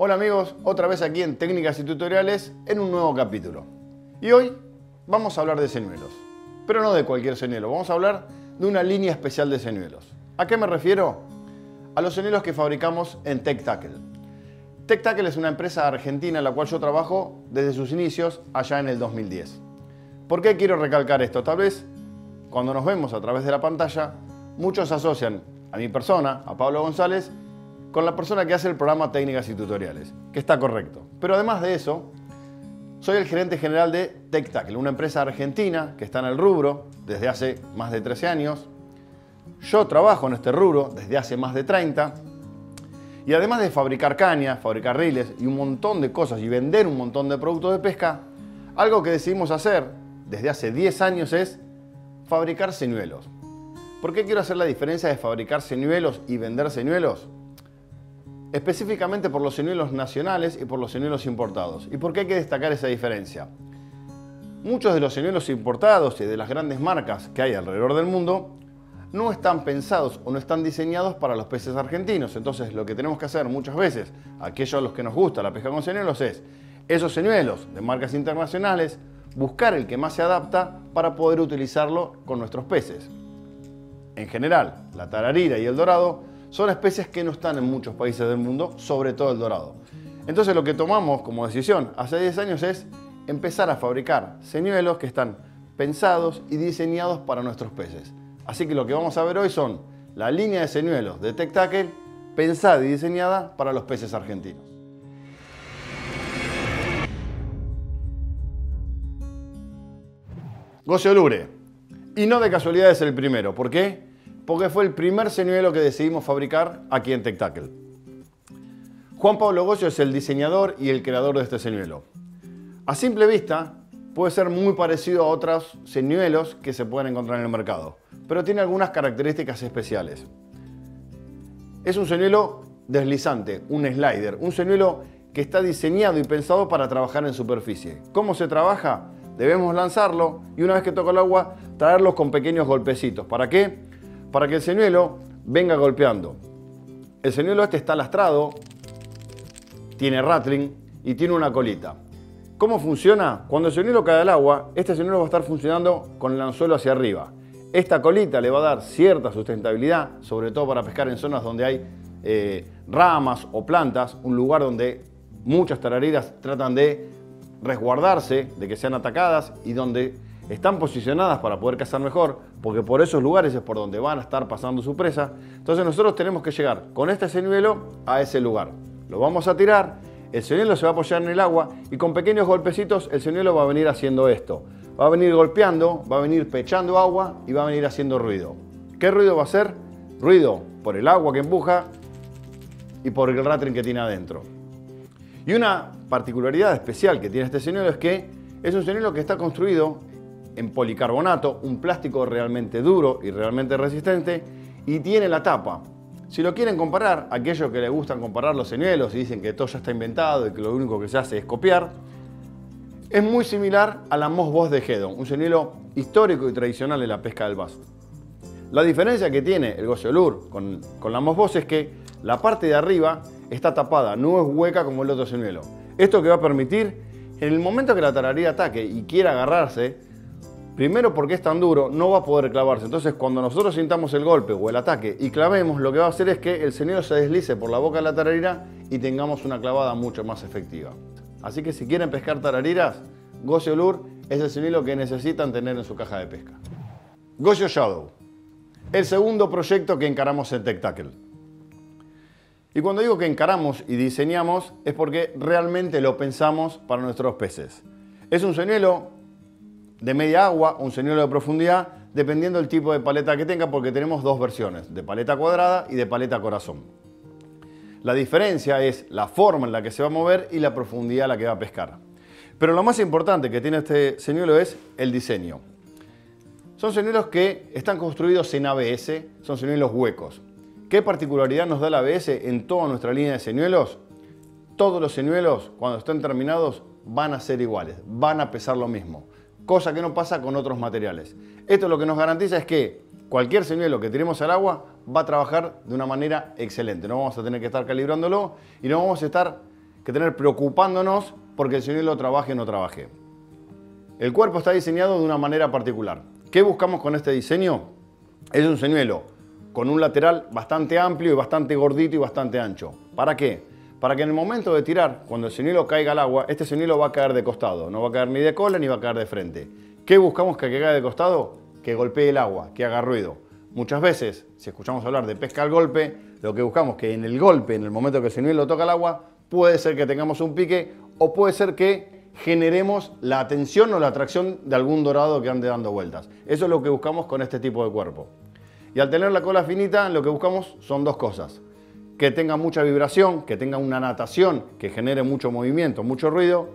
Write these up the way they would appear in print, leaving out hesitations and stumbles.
Hola amigos, otra vez aquí en Técnicas y Tutoriales en un nuevo capítulo. Y hoy vamos a hablar de señuelos, pero no de cualquier señuelo, vamos a hablar de una línea especial de señuelos. ¿A qué me refiero? A los señuelos que fabricamos en TecTackle. TecTackle es una empresa argentina en la cual yo trabajo desde sus inicios allá en el 2010. ¿Por qué quiero recalcar esto? Tal vez cuando nos vemos a través de la pantalla, muchos asocian a mi persona, a Pablo González, con la persona que hace el programa Técnicas y Tutoriales, que está correcto. Pero además de eso, soy el gerente general de TecTackle, una empresa argentina que está en el rubro desde hace más de 13 años. Yo trabajo en este rubro desde hace más de 30. Y además de fabricar cañas, fabricar riles y un montón de cosas y vender un montón de productos de pesca, algo que decidimos hacer desde hace 10 años es fabricar señuelos. ¿Por qué quiero hacer la diferencia de fabricar señuelos y vender señuelos? Específicamente por los señuelos nacionales y por los señuelos importados. ¿Y por qué hay que destacar esa diferencia? Muchos de los señuelos importados y de las grandes marcas que hay alrededor del mundo no están pensados o no están diseñados para los peces argentinos. Entonces lo que tenemos que hacer muchas veces, aquellos a los que nos gusta la pesca con señuelos, es esos señuelos de marcas internacionales, buscar el que más se adapta para poder utilizarlo con nuestros peces. En general, la tararira y el dorado son especies que no están en muchos países del mundo, sobre todo el dorado. Entonces lo que tomamos como decisión hace 10 años es empezar a fabricar señuelos que están pensados y diseñados para nuestros peces. Así que lo que vamos a ver hoy son la línea de señuelos de TecTackle pensada y diseñada para los peces argentinos. Gocio Lure. Y no de casualidad es el primero. ¿Por qué? Porque fue el primer señuelo que decidimos fabricar aquí en TecTackle. Juan Pablo Gocio es el diseñador y el creador de este señuelo. A simple vista puede ser muy parecido a otros señuelos que se pueden encontrar en el mercado, pero tiene algunas características especiales. Es un señuelo deslizante, un slider, un señuelo que está diseñado y pensado para trabajar en superficie. ¿Cómo se trabaja? Debemos lanzarlo y una vez que toca el agua, traerlos con pequeños golpecitos. ¿Para qué? Para que el señuelo venga golpeando. El señuelo este está lastrado, tiene rattling y tiene una colita. ¿Cómo funciona? Cuando el señuelo cae al agua, este señuelo va a estar funcionando con el anzuelo hacia arriba. Esta colita le va a dar cierta sustentabilidad, sobre todo para pescar en zonas donde hay ramas o plantas, un lugar donde muchas tarariras tratan de resguardarse de que sean atacadas y donde están posicionadas para poder cazar mejor, porque por esos lugares es por donde van a estar pasando su presa. Entonces nosotros tenemos que llegar con este señuelo a ese lugar. Lo vamos a tirar, el señuelo se va a apoyar en el agua y con pequeños golpecitos el señuelo va a venir haciendo esto. Va a venir golpeando, va a venir pechando agua y va a venir haciendo ruido. ¿Qué ruido va a hacer? Ruido por el agua que empuja y por el rattling que tiene adentro. Y una particularidad especial que tiene este señuelo es que es un señuelo que está construido en policarbonato, un plástico realmente duro y realmente resistente, y tiene la tapa. Si lo quieren comparar, aquellos que les gustan comparar los señuelos y dicen que todo ya está inventado y que lo único que se hace es copiar, es muy similar a la Moss Boss de Hedon, un señuelo histórico y tradicional de la pesca del bass. La diferencia que tiene el Gocio Lure con la Moss Boss es que la parte de arriba está tapada, no es hueca como el otro señuelo. Esto que va a permitir, en el momento que la tararira ataque y quiera agarrarse, primero porque es tan duro, no va a poder clavarse. Entonces cuando nosotros sintamos el golpe o el ataque y clavemos, lo que va a hacer es que el señuelo se deslice por la boca de la tararira y tengamos una clavada mucho más efectiva. Así que si quieren pescar tarariras, Gocio Lure es el señuelo que necesitan tener en su caja de pesca. Gocio Shadow, el segundo proyecto que encaramos en TecTackle. Y cuando digo que encaramos y diseñamos es porque realmente lo pensamos para nuestros peces. Es un señuelo de media agua, un señuelo de profundidad, dependiendo del tipo de paleta que tenga, porque tenemos dos versiones, de paleta cuadrada y de paleta corazón. La diferencia es la forma en la que se va a mover y la profundidad a la que va a pescar. Pero lo más importante que tiene este señuelo es el diseño. Son señuelos que están construidos en ABS, son señuelos huecos. ¿Qué particularidad nos da el ABS en toda nuestra línea de señuelos? Todos los señuelos, cuando estén terminados, van a ser iguales, van a pesar lo mismo. Cosa que no pasa con otros materiales. Esto lo que nos garantiza es que cualquier señuelo que tiremos al agua va a trabajar de una manera excelente. No vamos a tener que estar calibrándolo y no vamos a estar que tener preocupándonos porque el señuelo trabaje o no trabaje. El cuerpo está diseñado de una manera particular. ¿Qué buscamos con este diseño? Es un señuelo con un lateral bastante amplio y bastante gordito y bastante ancho. ¿Para qué? Para que en el momento de tirar, cuando el señuelo caiga al agua, este señuelo va a caer de costado. No va a caer ni de cola ni va a caer de frente. ¿Qué buscamos que caiga de costado? Que golpee el agua, que haga ruido. Muchas veces, si escuchamos hablar de pesca al golpe, lo que buscamos es que en el golpe, en el momento que el señuelo toca el agua, puede ser que tengamos un pique o puede ser que generemos la atención o la atracción de algún dorado que ande dando vueltas. Eso es lo que buscamos con este tipo de cuerpo. Y al tener la cola finita, lo que buscamos son dos cosas. Que tenga mucha vibración, que tenga una natación, que genere mucho movimiento, mucho ruido.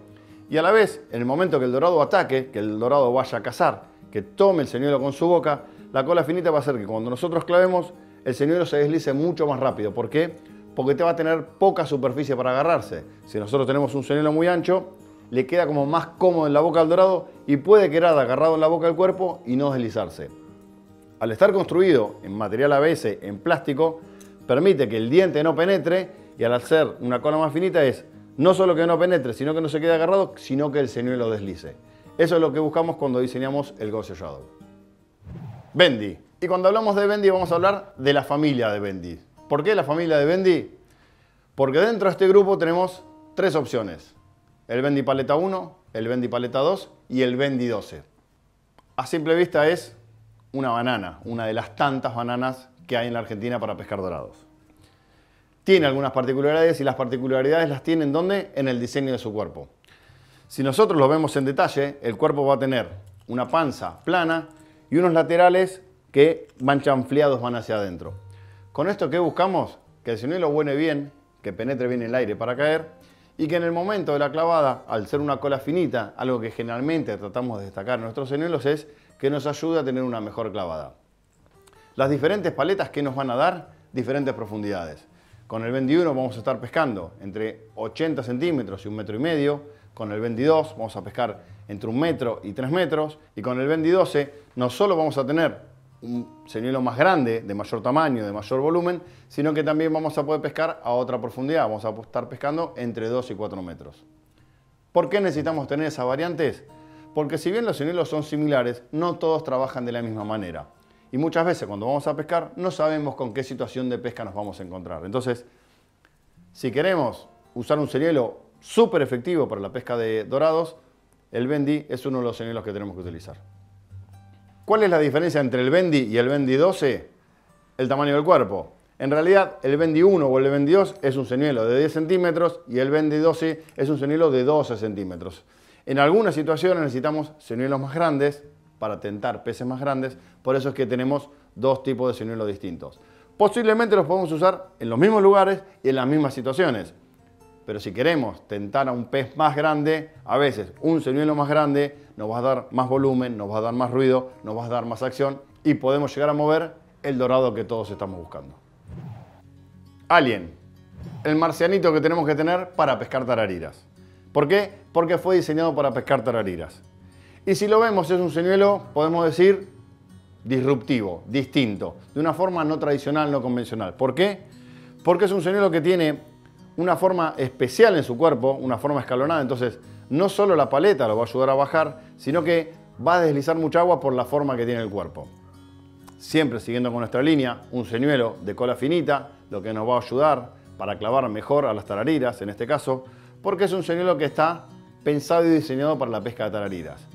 Y a la vez, en el momento que el dorado ataque, que el dorado vaya a cazar, que tome el señuelo con su boca, la cola finita va a hacer que cuando nosotros clavemos, el señuelo se deslice mucho más rápido. ¿Por qué? Porque te va a tener poca superficie para agarrarse. Si nosotros tenemos un señuelo muy ancho, le queda como más cómodo en la boca del dorado y puede quedar agarrado en la boca del cuerpo y no deslizarse. Al estar construido en material ABS, en plástico, permite que el diente no penetre y al hacer una cola más finita es no solo que no penetre, sino que no se quede agarrado, sino que el señuelo deslice. Eso es lo que buscamos cuando diseñamos el Gosio Shadow. Bendy. Y cuando hablamos de Bendy vamos a hablar de la familia de Bendy. ¿Por qué la familia de Bendy? Porque dentro de este grupo tenemos tres opciones. El Bendy Paleta 1, el Bendy Paleta 2 y el Bendy 12. A simple vista es una banana, una de las tantas bananas que hay en la Argentina para pescar dorados. Tiene algunas particularidades y las particularidades las tiene ¿en dónde? En el diseño de su cuerpo. Si nosotros lo vemos en detalle, el cuerpo va a tener una panza plana y unos laterales que van chanfleados, van hacia adentro. Con esto, ¿qué buscamos? Que el señuelo vuele bien, que penetre bien el aire para caer y que en el momento de la clavada, al ser una cola finita, algo que generalmente tratamos de destacar en nuestros señuelos es que nos ayuda a tener una mejor clavada. Las diferentes paletas que nos van a dar diferentes profundidades. Con el Bendy 1 vamos a estar pescando entre 80 centímetros y 1,5 metros. Con el Bendy 2 vamos a pescar entre 1 metro y 3 metros. Y con el Bendy 12 no solo vamos a tener un señuelo más grande, de mayor tamaño, de mayor volumen, sino que también vamos a poder pescar a otra profundidad. Vamos a estar pescando entre 2 y 4 metros. ¿Por qué necesitamos tener esas variantes? Porque si bien los señuelos son similares, no todos trabajan de la misma manera. Y muchas veces cuando vamos a pescar no sabemos con qué situación de pesca nos vamos a encontrar. Entonces, si queremos usar un señuelo súper efectivo para la pesca de dorados, el Bendy es uno de los señuelos que tenemos que utilizar. ¿Cuál es la diferencia entre el Bendy y el Bendy 12? El tamaño del cuerpo. En realidad, el Bendy 1 o el Bendy 2 es un señuelo de 10 centímetros y el Bendy 12 es un señuelo de 12 centímetros. En algunas situaciones necesitamos señuelos más grandes para tentar peces más grandes, por eso es que tenemos dos tipos de señuelos distintos. Posiblemente los podemos usar en los mismos lugares y en las mismas situaciones, pero si queremos tentar a un pez más grande, a veces un señuelo más grande nos va a dar más volumen, nos va a dar más ruido, nos va a dar más acción y podemos llegar a mover el dorado que todos estamos buscando. Alien, el marcianito que tenemos que tener para pescar tarariras. ¿Por qué? Porque fue diseñado para pescar tarariras. Y si lo vemos es un señuelo, podemos decir, disruptivo, distinto, de una forma no tradicional, no convencional. ¿Por qué? Porque es un señuelo que tiene una forma especial en su cuerpo, una forma escalonada, entonces no solo la paleta lo va a ayudar a bajar, sino que va a deslizar mucha agua por la forma que tiene el cuerpo. Siempre siguiendo con nuestra línea, un señuelo de cola finita, lo que nos va a ayudar para clavar mejor a las tarariras, en este caso, porque es un señuelo que está pensado y diseñado para la pesca de tarariras.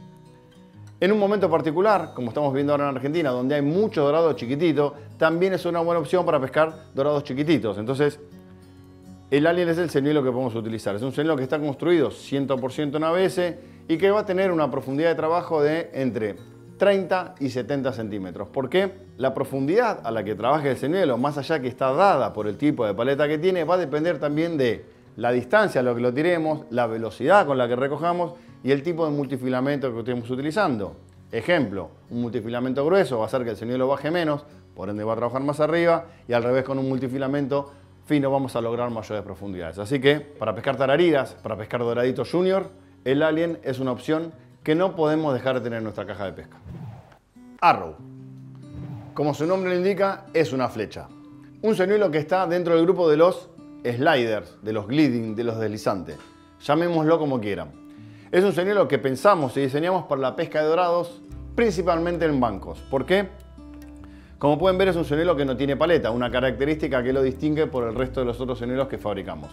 En un momento particular, como estamos viendo ahora en Argentina, donde hay mucho dorado chiquitito, también es una buena opción para pescar dorados chiquititos. Entonces, el Alien es el señuelo que podemos utilizar. Es un señuelo que está construido 100% en ABS y que va a tener una profundidad de trabajo de entre 30 y 70 centímetros. ¿Por qué? La profundidad a la que trabaje el señuelo, más allá que está dada por el tipo de paleta que tiene, va a depender también de la distancia a lo que lo tiremos, la velocidad con la que recojamos y el tipo de multifilamento que estemos utilizando. Ejemplo, un multifilamento grueso va a hacer que el señuelo baje menos, por ende va a trabajar más arriba, y al revés con un multifilamento fino vamos a lograr mayores profundidades. Así que para pescar tarariras, para pescar doraditos junior, el Alien es una opción que no podemos dejar de tener en nuestra caja de pesca. Arrow. Como su nombre lo indica, es una flecha. Un señuelo que está dentro del grupo de los sliders, de los gliding, de los deslizantes. Llamémoslo como quieran. Es un señuelo que pensamos y diseñamos para la pesca de dorados, principalmente en bancos. ¿Por qué? Como pueden ver, es un señuelo que no tiene paleta, una característica que lo distingue por el resto de los otros señuelos que fabricamos.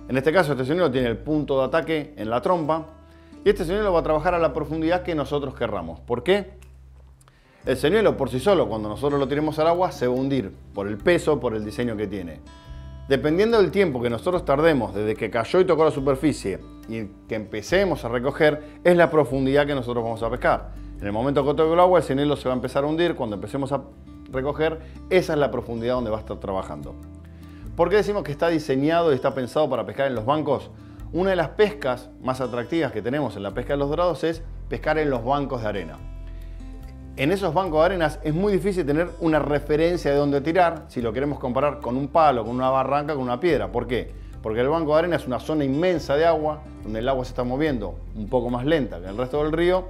En este caso, este señuelo tiene el punto de ataque en la trompa y este señuelo va a trabajar a la profundidad que nosotros querramos. ¿Por qué? El señuelo por sí solo, cuando nosotros lo tiremos al agua, se va a hundir por el peso, por el diseño que tiene. Dependiendo del tiempo que nosotros tardemos desde que cayó y tocó la superficie y que empecemos a recoger, es la profundidad que nosotros vamos a pescar. En el momento que toque el agua, el señuelo se va a empezar a hundir. Cuando empecemos a recoger, esa es la profundidad donde va a estar trabajando. ¿Por qué decimos que está diseñado y está pensado para pescar en los bancos? Una de las pescas más atractivas que tenemos en la pesca de los dorados es pescar en los bancos de arena. En esos bancos de arenas es muy difícil tener una referencia de dónde tirar si lo queremos comparar con un palo, con una barranca, con una piedra. ¿Por qué? Porque el banco de arena es una zona inmensa de agua, donde el agua se está moviendo un poco más lenta que el resto del río.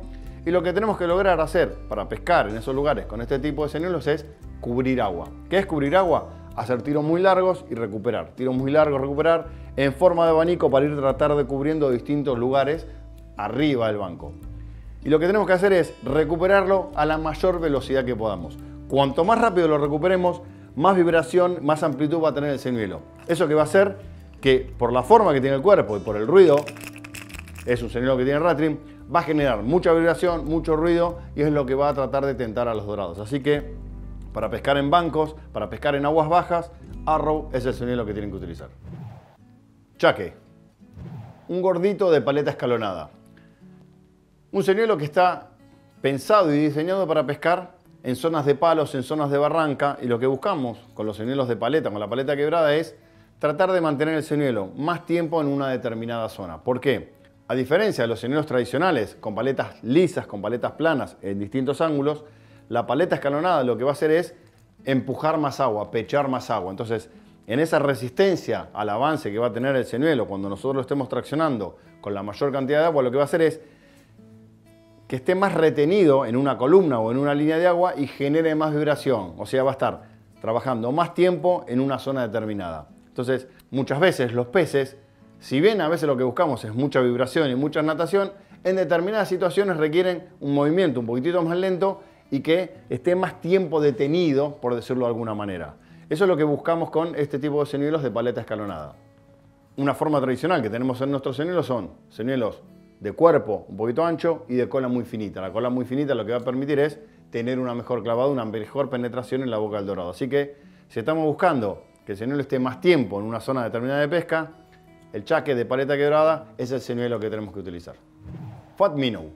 Y lo que tenemos que lograr hacer para pescar en esos lugares con este tipo de señuelos es cubrir agua. ¿Qué es cubrir agua? Hacer tiros muy largos y recuperar. Tiros muy largos, recuperar en forma de abanico para ir tratar de cubriendo distintos lugares arriba del banco. Y lo que tenemos que hacer es recuperarlo a la mayor velocidad que podamos. Cuanto más rápido lo recuperemos, más vibración, más amplitud va a tener el señuelo. Eso que va a hacer que por la forma que tiene el cuerpo y por el ruido, es un señuelo que tiene ratrim, va a generar mucha vibración, mucho ruido y es lo que va a tratar de tentar a los dorados. Así que para pescar en bancos, para pescar en aguas bajas, Arrow es el señuelo que tienen que utilizar. Chaque. Un gordito de paleta escalonada. Un señuelo que está pensado y diseñado para pescar en zonas de palos, en zonas de barranca, y lo que buscamos con los señuelos de paleta, con la paleta quebrada, es tratar de mantener el señuelo más tiempo en una determinada zona. ¿Por qué? A diferencia de los señuelos tradicionales, con paletas lisas, con paletas planas en distintos ángulos, la paleta escalonada lo que va a hacer es empujar más agua, pechar más agua. Entonces, en esa resistencia al avance que va a tener el señuelo cuando nosotros lo estemos traccionando con la mayor cantidad de agua, lo que va a hacer es que esté más retenido en una columna o en una línea de agua y genere más vibración. O sea, va a estar trabajando más tiempo en una zona determinada. Entonces, muchas veces los peces, si bien a veces lo que buscamos es mucha vibración y mucha natación, en determinadas situaciones requieren un movimiento un poquitito más lento y que esté más tiempo detenido, por decirlo de alguna manera. Eso es lo que buscamos con este tipo de señuelos de paleta escalonada. Una forma tradicional que tenemos en nuestros señuelos son señuelos de cuerpo un poquito ancho y de cola muy finita. La cola muy finita lo que va a permitir es tener una mejor clavada, una mejor penetración en la boca del dorado. Así que si estamos buscando que el señuelo esté más tiempo en una zona determinada de pesca, el chaque de paleta quebrada es el señuelo que tenemos que utilizar. Fat Minnow.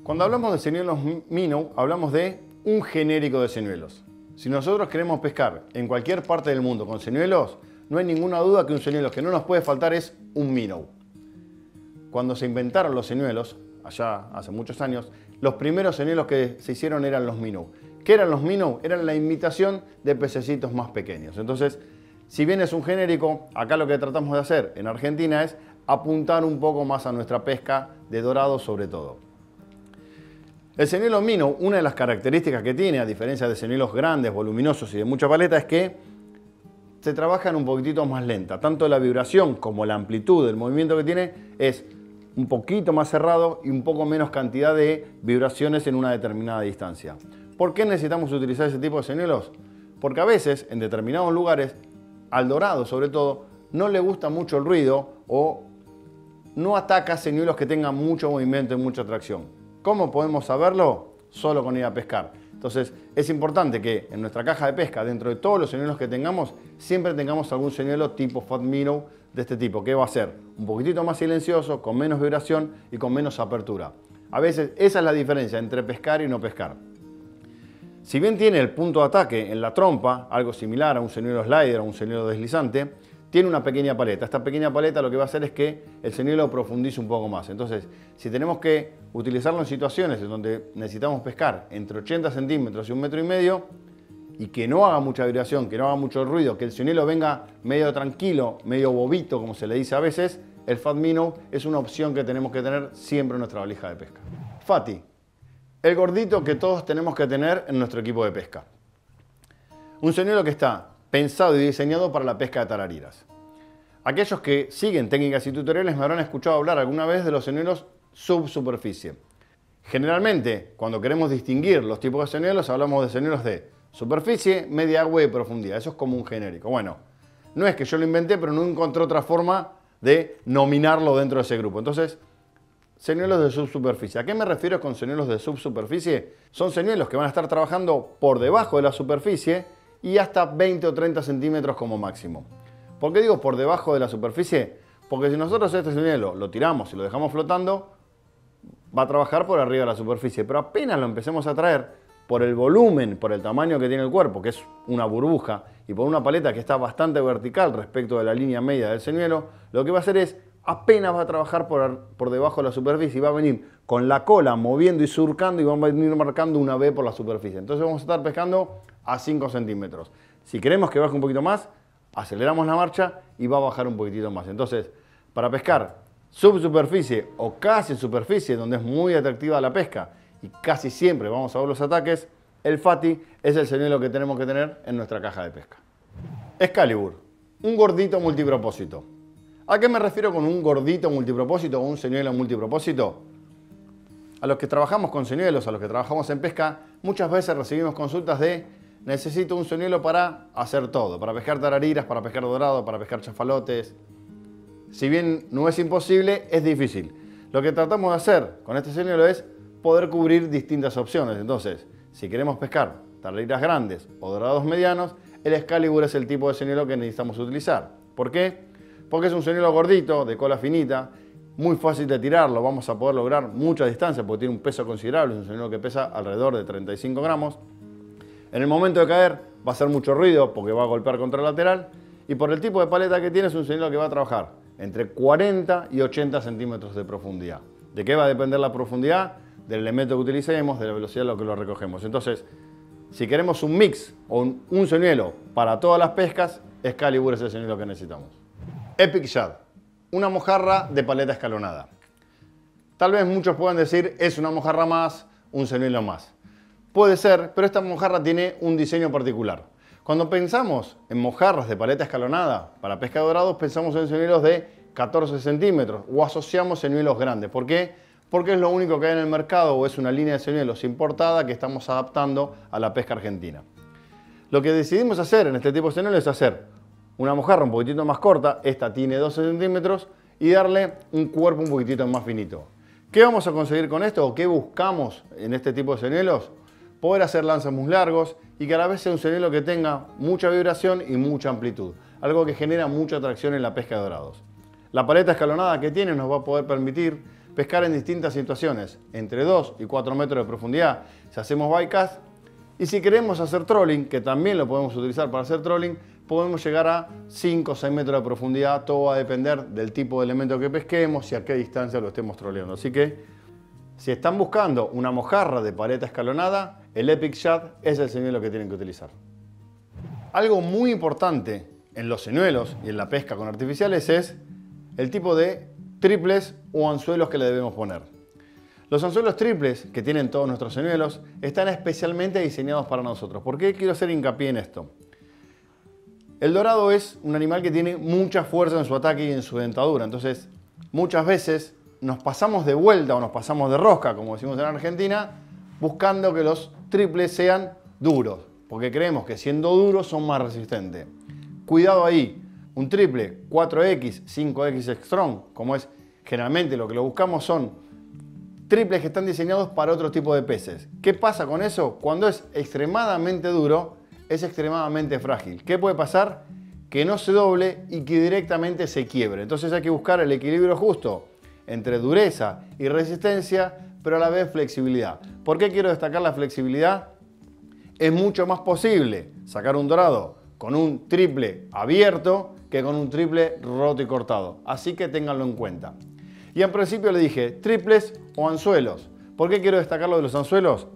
Cuando hablamos de señuelos minnow, hablamos de un genérico de señuelos. Si nosotros queremos pescar en cualquier parte del mundo con señuelos, no hay ninguna duda que un señuelo que no nos puede faltar es un minnow. Cuando se inventaron los señuelos, allá hace muchos años, los primeros señuelos que se hicieron eran los minnow. ¿Qué eran los minnow? Eran la imitación de pececitos más pequeños. Entonces, si bien es un genérico, acá lo que tratamos de hacer en Argentina es apuntar un poco más a nuestra pesca de dorado sobre todo. El señuelo minnow, una de las características que tiene, a diferencia de señuelos grandes, voluminosos y de mucha paleta, es que se trabajan un poquitito más lenta. Tanto la vibración como la amplitud del movimiento que tiene es un poquito más cerrado y un poco menos cantidad de vibraciones en una determinada distancia. ¿Por qué necesitamos utilizar ese tipo de señuelos? Porque a veces, en determinados lugares, al dorado sobre todo, no le gusta mucho el ruido o no ataca señuelos que tengan mucho movimiento y mucha tracción. ¿Cómo podemos saberlo? Solo con ir a pescar. Entonces, es importante que en nuestra caja de pesca, dentro de todos los señuelos que tengamos, siempre tengamos algún señuelo tipo Fat Minnow de este tipo, que va a ser un poquitito más silencioso, con menos vibración y con menos apertura. A veces esa es la diferencia entre pescar y no pescar. Si bien tiene el punto de ataque en la trompa, algo similar a un señuelo slider o un señuelo deslizante, tiene una pequeña paleta. Esta pequeña paleta lo que va a hacer es que el señuelo profundice un poco más. Entonces, si tenemos que utilizarlo en situaciones en donde necesitamos pescar entre 80 centímetros y 1,5 metros y que no haga mucha vibración, que no haga mucho ruido, que el señuelo venga medio tranquilo, medio bobito, como se le dice a veces, el Fat Minnow es una opción que tenemos que tener siempre en nuestra valija de pesca. Fatty, el gordito que todos tenemos que tener en nuestro equipo de pesca. Un señuelo que está pensado y diseñado para la pesca de tarariras. Aquellos que siguen técnicas y tutoriales me habrán escuchado hablar alguna vez de los señuelos subsuperficie. Generalmente, cuando queremos distinguir los tipos de señuelos, hablamos de señuelos de superficie, media agua y profundidad. Eso es como un genérico. Bueno, no es que yo lo inventé, pero no encontré otra forma de nominarlo dentro de ese grupo. Entonces, señuelos de subsuperficie. ¿A qué me refiero con señuelos de subsuperficie? Son señuelos que van a estar trabajando por debajo de la superficie y hasta 20 o 30 centímetros como máximo. ¿Por qué digo por debajo de la superficie? Porque si nosotros este señuelo lo tiramos y lo dejamos flotando, va a trabajar por arriba de la superficie. Pero apenas lo empecemos a traer, por el volumen, por el tamaño que tiene el cuerpo, que es una burbuja, y por una paleta que está bastante vertical respecto de la línea media del señuelo, lo que va a hacer es, apenas va a trabajar por debajo de la superficie y va a venir con la cola moviendo y surcando y va a venir marcando una V por la superficie. Entonces vamos a estar pescando a 5 centímetros. Si queremos que baje un poquito más, aceleramos la marcha y va a bajar un poquitito más. Entonces, para pescar subsuperficie o casi superficie, donde es muy atractiva la pesca y casi siempre vamos a ver los ataques, el Fati es el señuelo que tenemos que tener en nuestra caja de pesca. Excalibur, un gordito multipropósito. ¿A qué me refiero con un gordito multipropósito o un señuelo multipropósito? A los que trabajamos con señuelos, a los que trabajamos en pesca, muchas veces recibimos consultas de necesito un señuelo para hacer todo, para pescar tarariras, para pescar dorado, para pescar chafalotes. Si bien no es imposible, es difícil. Lo que tratamos de hacer con este señuelo es poder cubrir distintas opciones. Entonces, si queremos pescar tarariras grandes o dorados medianos, el Excalibur es el tipo de señuelo que necesitamos utilizar. ¿Por qué? Porque es un señuelo gordito, de cola finita, muy fácil de tirarlo, vamos a poder lograr mucha distancia porque tiene un peso considerable, es un señuelo que pesa alrededor de 35 gramos. En el momento de caer va a hacer mucho ruido porque va a golpear contra el lateral y por el tipo de paleta que tiene es un señuelo que va a trabajar entre 40 y 80 centímetros de profundidad. ¿De qué va a depender la profundidad? Del elemento que utilicemos, de la velocidad a la que lo recogemos. Entonces, si queremos un mix o un señuelo para todas las pescas, Excalibur es el señuelo que necesitamos. Epic Shad, una mojarra de paleta escalonada. Tal vez muchos puedan decir, es una mojarra más, un señuelo más. Puede ser, pero esta mojarra tiene un diseño particular. Cuando pensamos en mojarras de paleta escalonada para pesca de dorados, pensamos en señuelos de 14 centímetros o asociamos señuelos grandes. ¿Por qué? Porque es lo único que hay en el mercado o es una línea de señuelos importada que estamos adaptando a la pesca argentina. Lo que decidimos hacer en este tipo de señuelos es hacer una mojarra un poquitito más corta, esta tiene 12 centímetros, y darle un cuerpo un poquitito más finito. ¿Qué vamos a conseguir con esto o qué buscamos en este tipo de señuelos? Poder hacer lanzas muy largos y que a la vez sea un señuelo que tenga mucha vibración y mucha amplitud, algo que genera mucha atracción en la pesca de dorados. La paleta escalonada que tiene nos va a poder permitir pescar en distintas situaciones, entre 2 y 4 metros de profundidad si hacemos bycast, y si queremos hacer trolling, que también lo podemos utilizar para hacer trolling, podemos llegar a 5 o 6 metros de profundidad, todo va a depender del tipo de elemento que pesquemos y a qué distancia lo estemos troleando. Así que, si están buscando una mojarra de paleta escalonada, el Epic Shad es el señuelo que tienen que utilizar. Algo muy importante en los señuelos y en la pesca con artificiales es el tipo de triples o anzuelos que le debemos poner. Los anzuelos triples que tienen todos nuestros señuelos están especialmente diseñados para nosotros. ¿Por qué quiero hacer hincapié en esto? El dorado es un animal que tiene mucha fuerza en su ataque y en su dentadura. Entonces, muchas veces nos pasamos de vuelta o nos pasamos de rosca, como decimos en Argentina, buscando que los triples sean duros, porque creemos que siendo duros son más resistentes. Cuidado ahí, un triple 4X, 5X Strong, como es generalmente lo que lo buscamos, son triples que están diseñados para otro tipo de peces. ¿Qué pasa con eso? Cuando es extremadamente duro, es extremadamente frágil. ¿Qué puede pasar? Que no se doble y que directamente se quiebre. Entonces hay que buscar el equilibrio justo entre dureza y resistencia, pero a la vez flexibilidad. ¿Por qué quiero destacar la flexibilidad? Es mucho más posible sacar un dorado con un triple abierto que con un triple roto y cortado. Así que ténganlo en cuenta. Y en principio le dije triples o anzuelos. ¿Por qué quiero destacar lo de los anzuelos?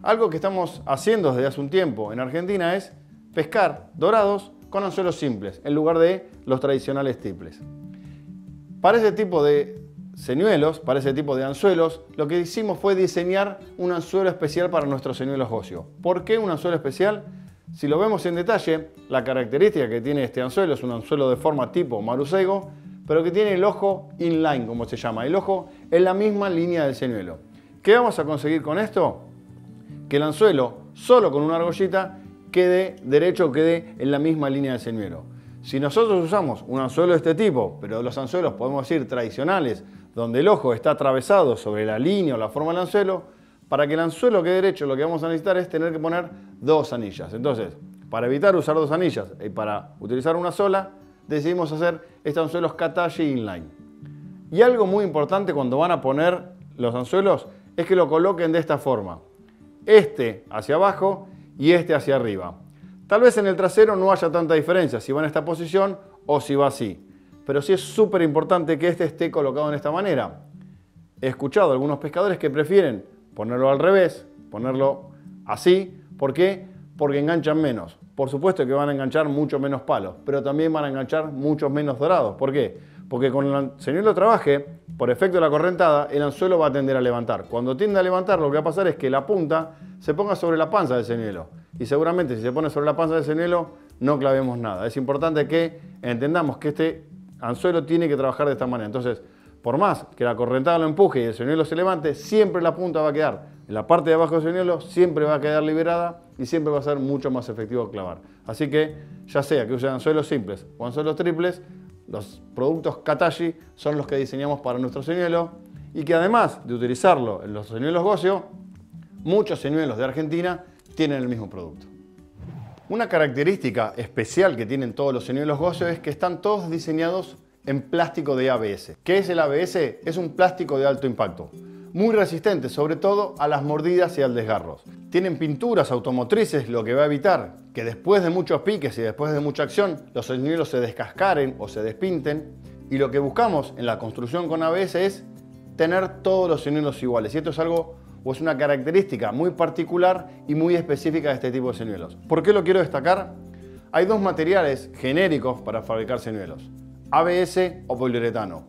Algo que estamos haciendo desde hace un tiempo en Argentina es pescar dorados con anzuelos simples en lugar de los tradicionales triples. Para ese tipo de señuelos, para ese tipo de anzuelos, lo que hicimos fue diseñar un anzuelo especial para nuestros señuelos óseos. ¿Por qué un anzuelo especial? Si lo vemos en detalle, la característica que tiene este anzuelo es un anzuelo de forma tipo maruseigo, pero que tiene el ojo inline, como se llama, el ojo en la misma línea del señuelo. ¿Qué vamos a conseguir con esto? Que el anzuelo, solo con una argollita, quede derecho, quede en la misma línea del señuelo. Si nosotros usamos un anzuelo de este tipo, pero los anzuelos podemos decir tradicionales, donde el ojo está atravesado sobre la línea o la forma del anzuelo, para que el anzuelo quede derecho lo que vamos a necesitar es tener que poner dos anillas. Entonces, para evitar usar dos anillas y para utilizar una sola, decidimos hacer este anzuelo Kataji Inline. Y algo muy importante cuando van a poner los anzuelos es que lo coloquen de esta forma. Este hacia abajo y este hacia arriba. Tal vez en el trasero no haya tanta diferencia si va en esta posición o si va así. Pero sí es súper importante que este esté colocado de esta manera. He escuchado a algunos pescadores que prefieren ponerlo al revés, ponerlo así. ¿Por qué? Porque enganchan menos. Por supuesto que van a enganchar mucho menos palos, pero también van a enganchar muchos menos dorados. ¿Por qué? Porque con el señuelo trabaje, por efecto de la correntada, el anzuelo va a tender a levantar. Cuando tiende a levantar, lo que va a pasar es que la punta se ponga sobre la panza del señuelo. Y seguramente si se pone sobre la panza del señuelo, no clavemos nada. Es importante que entendamos que este anzuelo tiene que trabajar de esta manera. Entonces, por más que la correntada lo empuje y el señuelo se levante, siempre la punta va a quedar en la parte de abajo del señuelo, siempre va a quedar liberada y siempre va a ser mucho más efectivo clavar. Así que, ya sea que usen anzuelos simples o anzuelos triples, los productos Kataji son los que diseñamos para nuestro señuelo y que además de utilizarlo en los señuelos Gocio, muchos señuelos de Argentina tienen el mismo producto. Una característica especial que tienen todos los señuelos Gocio es que están todos diseñados en plástico de ABS. ¿Qué es el ABS? Es un plástico de alto impacto, muy resistente sobre todo a las mordidas y al desgarro. Tienen pinturas automotrices, lo que va a evitar que después de muchos piques y después de mucha acción los señuelos se descascaren o se despinten. Y lo que buscamos en la construcción con ABS es tener todos los señuelos iguales. Y esto es algo o es una característica muy particular y muy específica de este tipo de señuelos. ¿Por qué lo quiero destacar? Hay dos materiales genéricos para fabricar señuelos: ABS o poliuretano.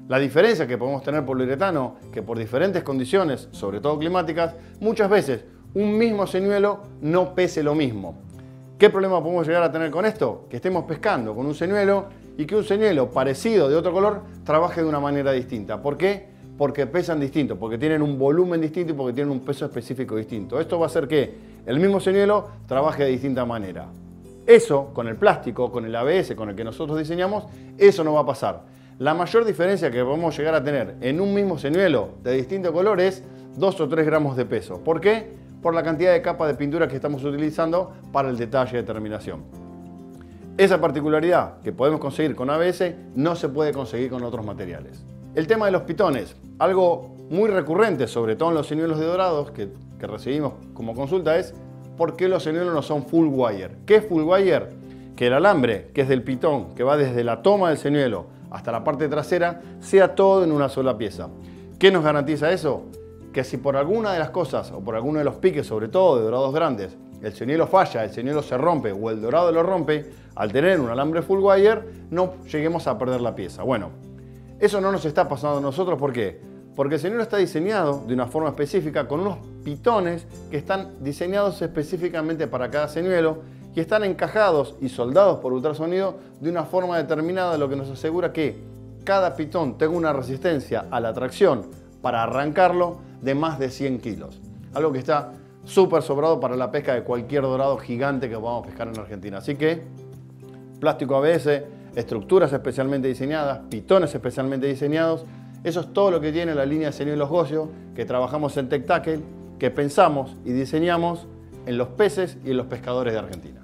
La diferencia que podemos tener poliuretano, que por diferentes condiciones, sobre todo climáticas, muchas veces un mismo señuelo no pese lo mismo. ¿Qué problema podemos llegar a tener con esto? Que estemos pescando con un señuelo y que un señuelo parecido de otro color trabaje de una manera distinta. ¿Por qué? Porque pesan distinto, porque tienen un volumen distinto y porque tienen un peso específico distinto. Esto va a hacer que el mismo señuelo trabaje de distinta manera. Eso, con el plástico, con el ABS, con el que nosotros diseñamos, eso no va a pasar. La mayor diferencia que podemos llegar a tener en un mismo señuelo de distinto color es 2 o 3 gramos de peso. ¿Por qué? Por la cantidad de capa de pintura que estamos utilizando para el detalle de terminación. Esa particularidad que podemos conseguir con ABS no se puede conseguir con otros materiales. El tema de los pitones, algo muy recurrente, sobre todo en los señuelos de dorados que recibimos como consulta, es ¿por qué los señuelos no son full wire? ¿Qué es full wire? Que el alambre, que es del pitón, que va desde la toma del señuelo hasta la parte trasera, sea todo en una sola pieza. ¿Qué nos garantiza eso? Que si por alguna de las cosas o por alguno de los piques, sobre todo de dorados grandes, el señuelo falla, el señuelo se rompe o el dorado lo rompe, al tener un alambre full wire no lleguemos a perder la pieza. Bueno, eso no nos está pasando a nosotros. ¿Por qué? Porque el señuelo está diseñado de una forma específica con unos pitones que están diseñados específicamente para cada señuelo y están encajados y soldados por ultrasonido de una forma determinada, lo que nos asegura que cada pitón tenga una resistencia a la tracción para arrancarlo de más de 100 kilos. Algo que está súper sobrado para la pesca de cualquier dorado gigante que podamos pescar en Argentina. Así que plástico ABS, estructuras especialmente diseñadas, pitones especialmente diseñados, eso es todo lo que tiene la línea de señuelos Gocio que trabajamos en TechTackle, que pensamos y diseñamos en los peces y en los pescadores de Argentina.